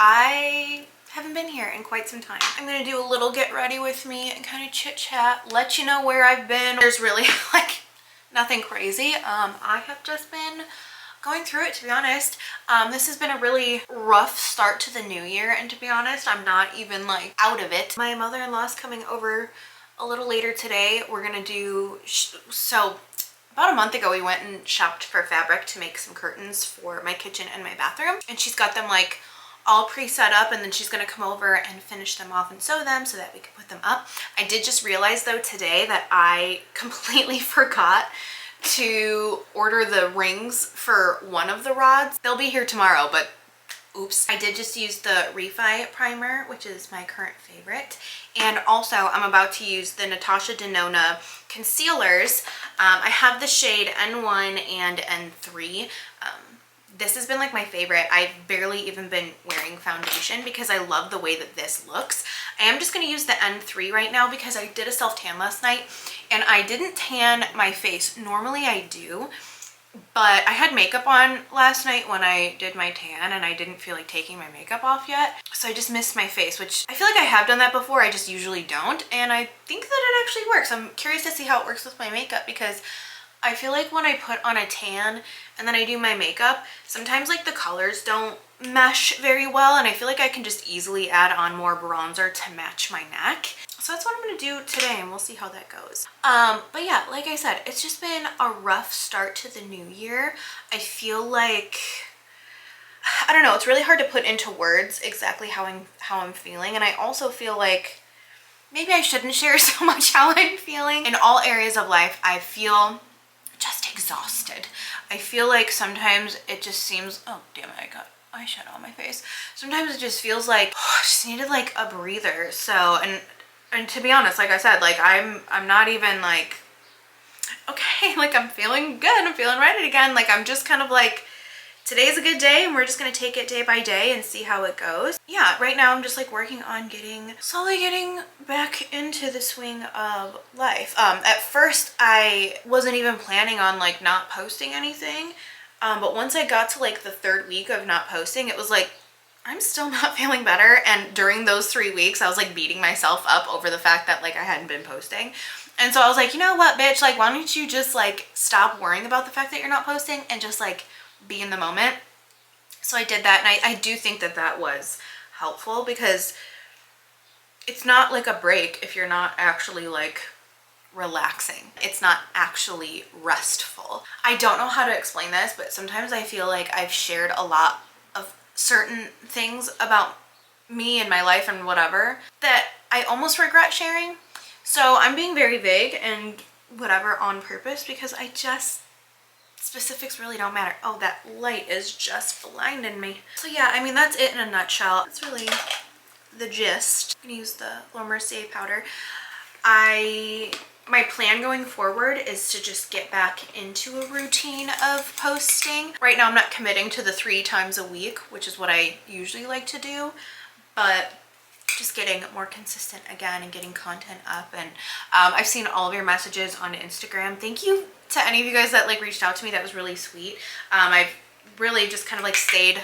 I haven't been here in quite some time. I'm gonna do a little get ready with me and kind of chit chat, let you know where I've been. There's really like nothing crazy. I have just been going through it, to be honest. This has been a really rough start to the new year, and to be honest, I'm not even like out of it. My mother-in-law's coming over a little later today. We're gonna do, so about a month ago we went and shopped for fabric to make some curtains for my kitchen and my bathroom, and she's got them like all pre-set up, and then she's gonna come over and finish them off and sew them so that we can put them up. I did just realize though today that I completely forgot to order the rings for one of the rods. They'll be here tomorrow, but oops. I did just use the Refi primer, which is my current favorite. And also I'm about to use the Natasha Denona concealers. I have the shade N1 and N3. This has been like my favorite. I've barely even been wearing foundation because I love the way that this looks. I am just going to use the N3 right now because I did a self-tan last night and I didn't tan my face. Normally I do, but I had makeup on last night when I did my tan and I didn't feel like taking my makeup off yet. So I just missed my face, which I feel like I have done that before. I just usually don't. And I think that it actually works. I'm curious to see how it works with my makeup because I feel like when I put on a tan and then I do my makeup, sometimes like the colors don't mesh very well, and I feel like I can just easily add on more bronzer to match my neck. So that's what I'm gonna do today, and we'll see how that goes. But yeah, like I said, it's just been a rough start to the new year. I feel like, I don't know, it's really hard to put into words exactly how I'm feeling, and I also feel like maybe I shouldn't share so much how I'm feeling. In all areas of life, I feel just exhausted. I feel like sometimes it just seems, oh damn it, I got eyeshadow on my face. Sometimes it just feels like I just needed like a breather. So and to be honest, like I said, like I'm not even like okay, like I'm feeling good, I'm feeling ready again. Like I'm just kind of like, today's a good day and we're just gonna take it day by day and see how it goes. Yeah, right now I'm just like working on slowly getting back into the swing of life. At first I wasn't even planning on like not posting anything. But once I got to like the third week of not posting, it was like, I'm still not feeling better. And during those 3 weeks, I was like beating myself up over the fact that like I hadn't been posting. And so I was like, you know what, bitch, like, why don't you just like stop worrying about the fact that you're not posting and just like be in the moment. So I did that, and I do think that that was helpful, because it's not like a break if you're not actually like relaxing. It's not actually restful. I don't know how to explain this, but sometimes I feel like I've shared a lot of certain things about me and my life and whatever that I almost regret sharing. So I'm being very vague and whatever on purpose, because I just, specifics really don't matter. Oh, that light is just blinding me. So yeah, I mean, that's it in a nutshell. That's really the gist. I'm gonna use the Laura Mercier powder. My plan going forward is to just get back into a routine of posting. Right now I'm not committing to the 3 times a week, which is what I usually like to do, but just getting more consistent again and getting content up. And I've seen all of your messages on Instagram. Thank you to any of you guys that like reached out to me. That was really sweet. I've really just kind of like stayed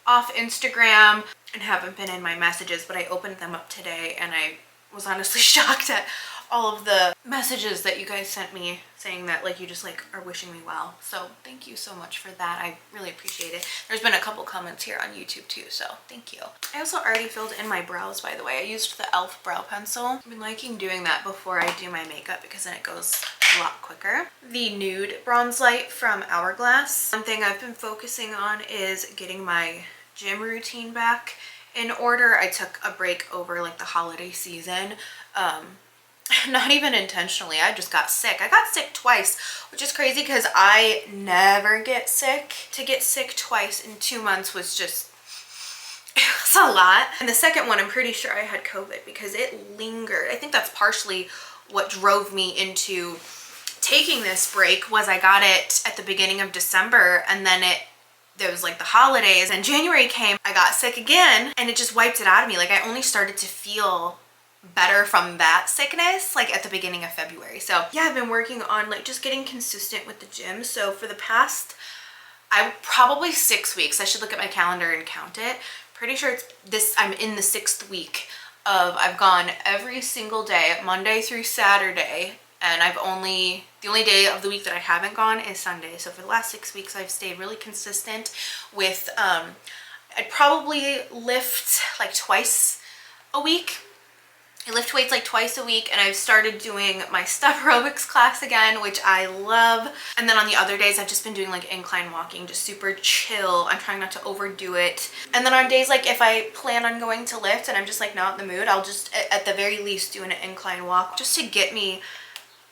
off Instagram and haven't been in my messages, but I opened them up today and I was honestly shocked at all of the messages that you guys sent me saying that like you just like are wishing me well. So thank you so much for that. I really appreciate it. There's been a couple comments here on YouTube too, so thank you. I also already filled in my brows, by the way. I used the e.l.f. brow pencil. I've been liking doing that before I do my makeup because then it goes a lot quicker. The nude bronze light from Hourglass. One thing I've been focusing on is getting my gym routine back in order. I took a break over like the holiday season. Not even intentionally, I just got sick. I got sick twice, which is crazy because I never get sick. To get sick twice in 2 months was just, it was a lot. And the second one, I'm pretty sure I had COVID because it lingered. I think that's partially what drove me into taking this break, was I got it at the beginning of December, and then there was like the holidays, and January came, I got sick again, and it just wiped it out of me. Like I only started to feel better from that sickness like at the beginning of February. So yeah, I've been working on like just getting consistent with the gym. So for the past, probably 6 weeks, I should look at my calendar and count it. Pretty sure it's this, I'm in the 6th week of, I've gone every single day, Monday through Saturday, and the only day of the week that I haven't gone is Sunday. So for the last 6 weeks, I've stayed really consistent with, I'd probably lift like twice a week. I lift weights like twice a week, and I've started doing my step aerobics class again, which I love. And then on the other days, I've just been doing like incline walking, just super chill. I'm trying not to overdo it. And then on days like if I plan on going to lift and I'm just like not in the mood, I'll just at the very least do an incline walk just to get me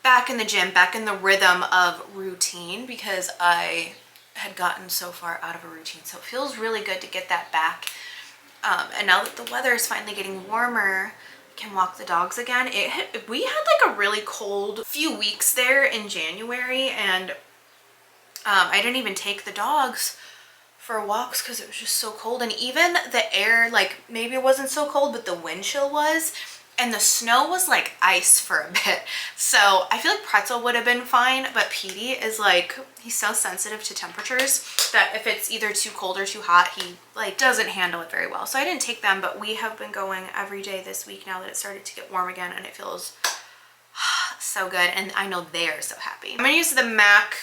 back in the gym, back in the rhythm of routine, because I had gotten so far out of a routine. So it feels really good to get that back. And now that the weather is finally getting warmer, can walk the dogs again. We had like a really cold few weeks there in January, and I didn't even take the dogs for walks because it was just so cold. And even the air, like maybe it wasn't so cold, but the wind chill was, and the snow was like ice for a bit. So I feel like Pretzel would have been fine, but Petey is like, he's so sensitive to temperatures that if it's either too cold or too hot, he like doesn't handle it very well. So I didn't take them, but we have been going every day this week now that it started to get warm again, and it feels so good. And I know they're so happy. I'm gonna use the MAC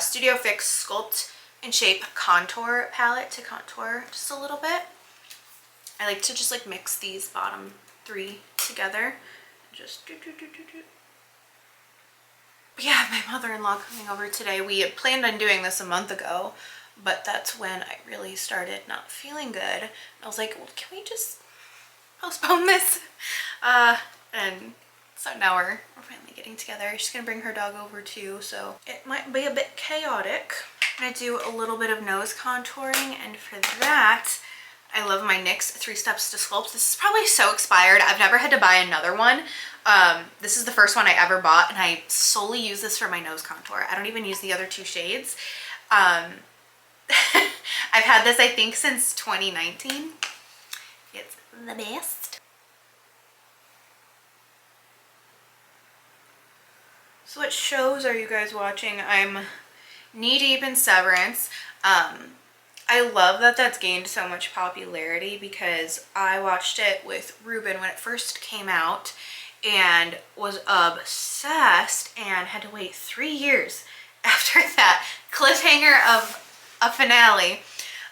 Studio Fix Sculpt and Shape Contour palette to contour just a little bit. I like to just like mix these bottom 3 together. Just do. But yeah, my mother-in-law coming over today. We had planned on doing this a month ago, but that's when I really started not feeling good. And I was like, well, can we just postpone this? And so now we're finally getting together. She's gonna bring her dog over too, so it might be a bit chaotic. I'm gonna do a little bit of nose contouring, and for that, I love my NYX 3 Steps to Sculpt. This is probably so expired. I've never had to buy another one. This is the first one I ever bought, and I solely use this for my nose contour. I don't even use the other 2 shades. I've had this, I think, since 2019. It's the best. So what shows are you guys watching? I'm knee deep in Severance. I love that that's gained so much popularity because I watched it with Ruben when it first came out, and was obsessed and had to wait 3 years after that cliffhanger of a finale.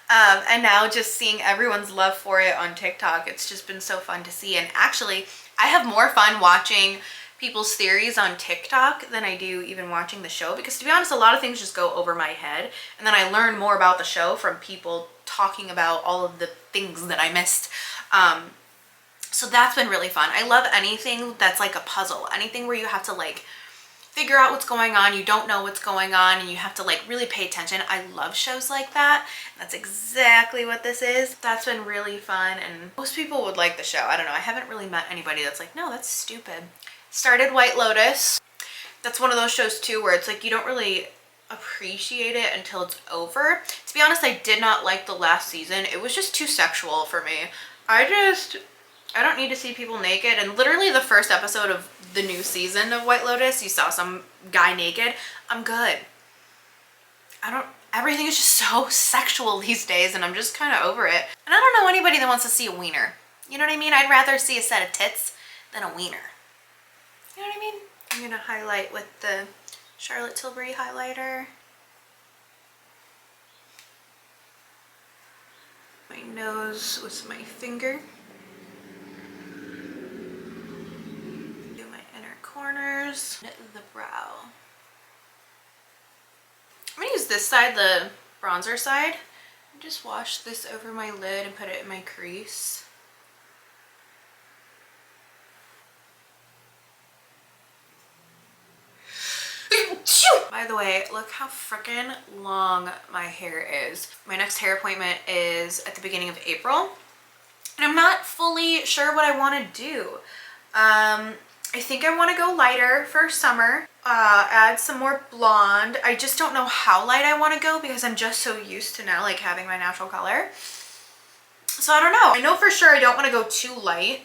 And now just seeing everyone's love for it on TikTok, it's just been so fun to see. And actually, I have more fun watching people's theories on TikTok than I do even watching the show, because to be honest, a lot of things just go over my head, and then I learn more about the show from people talking about all of the things that I missed. So that's been really fun. I love anything that's like a puzzle, anything where you have to like figure out what's going on, you don't know what's going on, and you have to like really pay attention. I love shows like that. That's exactly what this is. That's been really fun, and most people would like the show. I don't know, I haven't really met anybody that's like, no, that's stupid. Started White Lotus. That's one of those shows too where it's like you don't really appreciate it until it's over. To be honest, I did not like the last season. It was just too sexual for me. I don't need to see people naked. And literally the first episode of the new season of White Lotus, you saw some guy naked. I'm good. Everything is just so sexual these days, and I'm just kind of over it. And I don't know anybody that wants to see a wiener. You know what I mean? I'd rather see a set of tits than a wiener. You know what I mean? I'm gonna highlight with the Charlotte Tilbury highlighter. My nose with my finger. Do my inner corners. The brow. I'm gonna use this side, the bronzer side. And just wash this over my lid and put it in my crease. By the way, look how freaking long my hair is. My next hair appointment is at the beginning of April, and I'm not fully sure what I want to do. I think I want to go lighter for summer, add some more blonde. I just don't know how light I want to go because I'm just so used to now like having my natural color. So I don't know. I know for sure I don't want to go too light.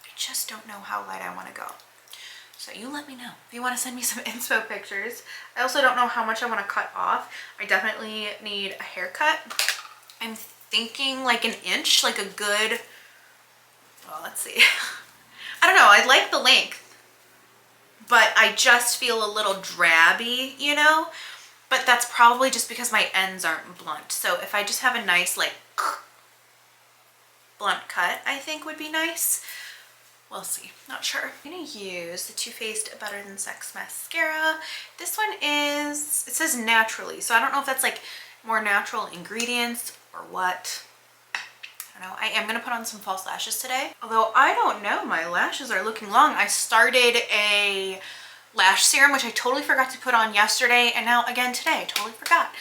I just don't know how light I want to go. So you let me know if you want to send me some inspo pictures. I also don't know how much I want to cut off. I definitely need a haircut. I'm thinking like an inch, like a good, well, let's see. I don't know, I like the length, but I just feel a little drabby, you know? But that's probably just because my ends aren't blunt. So if I just have a nice like blunt cut, I think would be nice. We'll see, not sure. I'm gonna use the Too Faced Better Than Sex mascara. This one is, it says naturally, so I don't know if that's like more natural ingredients or what. I don't know. I am gonna put on some false lashes today. Although I don't know, my lashes are looking long. I started a lash serum, which I totally forgot to put on yesterday, and now again today, I totally forgot.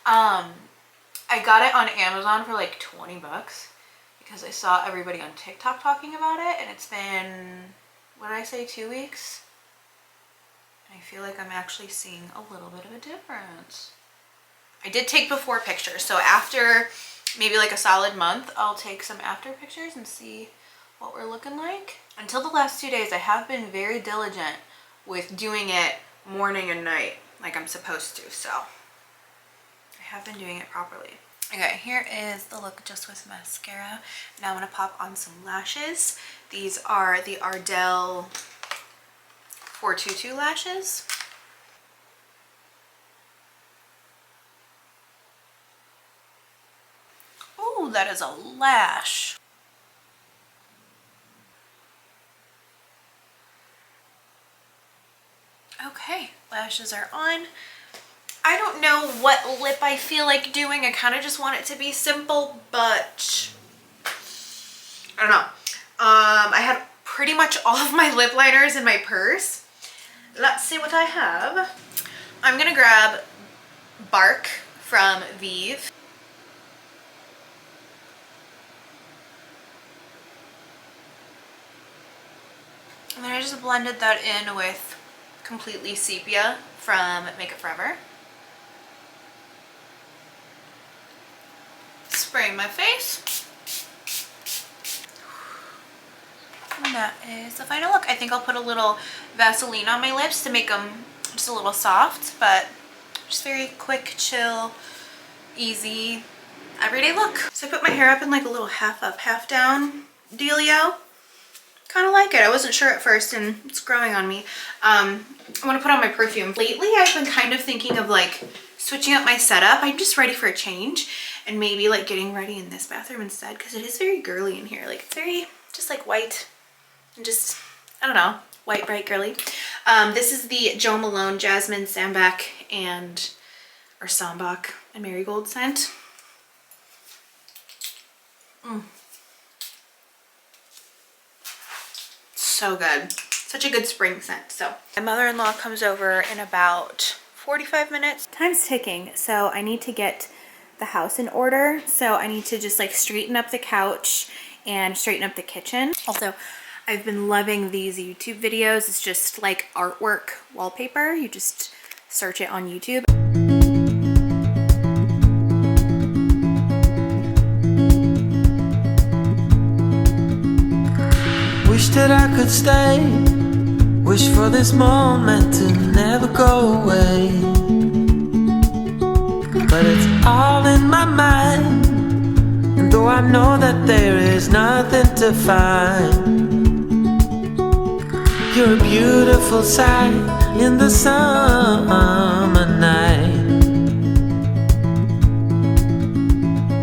I got it on Amazon for like 20 bucks. Because I saw everybody on TikTok talking about it, and it's been, what did I say, 2 weeks? And I feel like I'm actually seeing a little bit of a difference. I did take before pictures, so after maybe like a solid month, I'll take some after pictures and see what we're looking like. Until the last 2 days, I have been very diligent with doing it morning and night like I'm supposed to, so I have been doing it properly. Okay, here is the look just with mascara. Now I'm going to pop on some lashes. These are the Ardell 422 lashes. Ooh, that is a lash. Okay, lashes are on. I don't know what lip I feel like doing. I kind of just want it to be simple, but I don't know. I had pretty much all of my lip liners in my purse. Let's see what I have. I'm gonna grab Bark from Vive. And then I just blended that in with Completely Sepia from Makeup Forever. Spray my face. And that is the final look. I think I'll put a little Vaseline on my lips to make them just a little soft, but just very quick, chill, easy, everyday look. So I put my hair up in like a little half up, half down dealio. kind of like it. I wasn't sure at first and it's growing on me. I want to put on my perfume. Lately, I've been kind of thinking of like switching up my setup. I'm just ready for a change and maybe like getting ready in this bathroom instead because it is very girly in here. Like it's very just like white and just, I don't know, white, bright, girly. This is the Jo Malone Jasmine Sambac or Sambac and Marigold scent. So good. Such a good spring scent. So my mother-in-law comes over in about 45 minutes. Time's ticking, so I need to get the house in order. So I need to just like straighten up the couch and straighten up the kitchen. Also, I've been loving these YouTube videos. It's just like artwork wallpaper. You just search it on YouTube. Wish that I could stay. Wish for this moment to never go away. But it's all in my mind, and though I know that there is nothing to find, you're a beautiful sight in the summer night,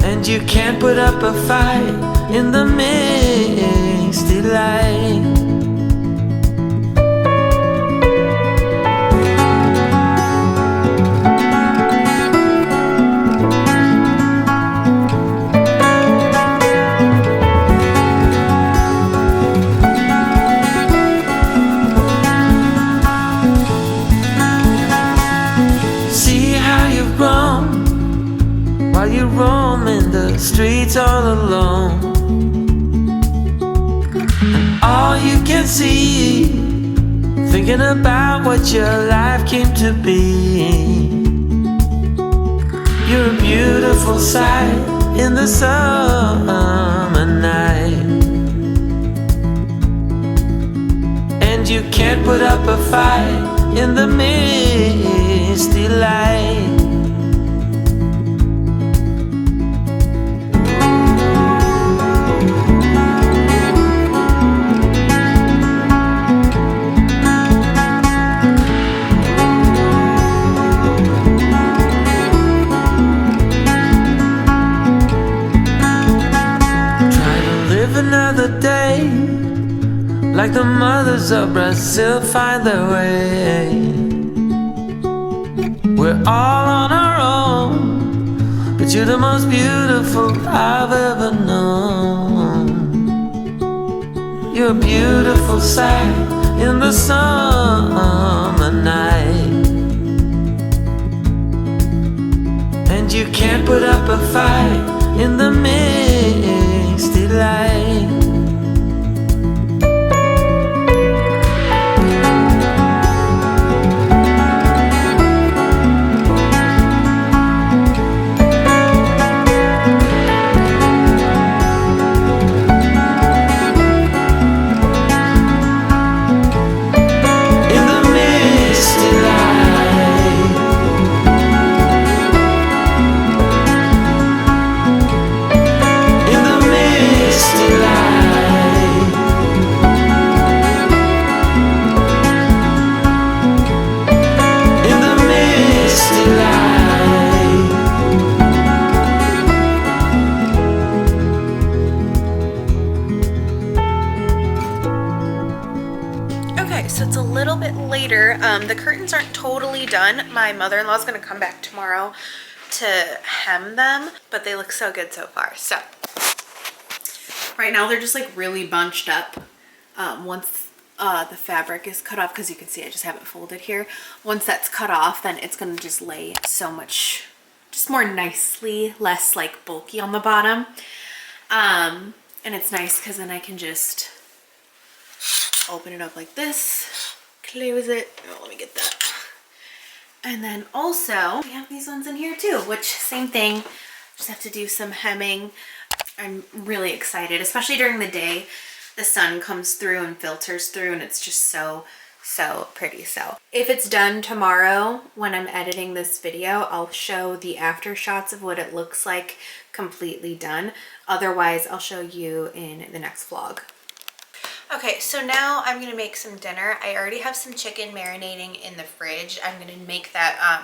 and you can't put up a fight in the misty light. While you roam in the streets all alone, and all you can see, thinking about what your life came to be. You're a beautiful sight in the summer night, and you can't put up a fight in the misty light. Another day, like the mothers of Brazil find their way. We're all on our own, but you're the most beautiful I've ever known. You're a beautiful sight in the summer night, and you can't put up a fight in the misty light. The curtains aren't totally done. My mother-in-law's gonna come back tomorrow to hem them, but they look so good so far. So right now they're just like really bunched up. Once the fabric is cut off, because you can see I just have it folded here. Once that's cut off, then it's gonna just lay so much, just more nicely, less like bulky on the bottom. And it's nice because then I can just open it up like this, close it. Oh, let me get that. And then also we have these ones in here too, which same thing, just have to do some hemming. I'm really excited, especially during the day. The sun comes through and filters through and it's just so pretty. So if it's done tomorrow when I'm editing this video, I'll show the after shots of what it looks like completely done. Otherwise, I'll show you in the next vlog. Okay, so now I'm gonna make some dinner. I already have some chicken marinating in the fridge. I'm gonna make that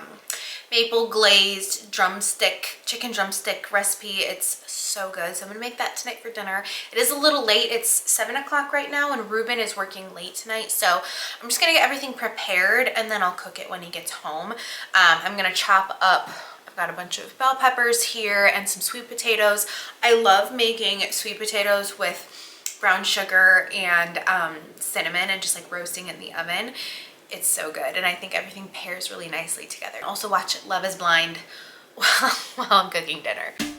maple glazed chicken drumstick recipe. It's so good. So I'm gonna make that tonight for dinner. It is a little late. It's 7 o'clock right now and Ruben is working late tonight. So I'm just gonna get everything prepared and then I'll cook it when he gets home. I'm gonna chop up, I've got a bunch of bell peppers here and some sweet potatoes. I love making sweet potatoes with brown sugar and cinnamon and just like roasting in the oven. It's so good and I think everything pairs really nicely together. Also watch Love is Blind while I'm cooking dinner.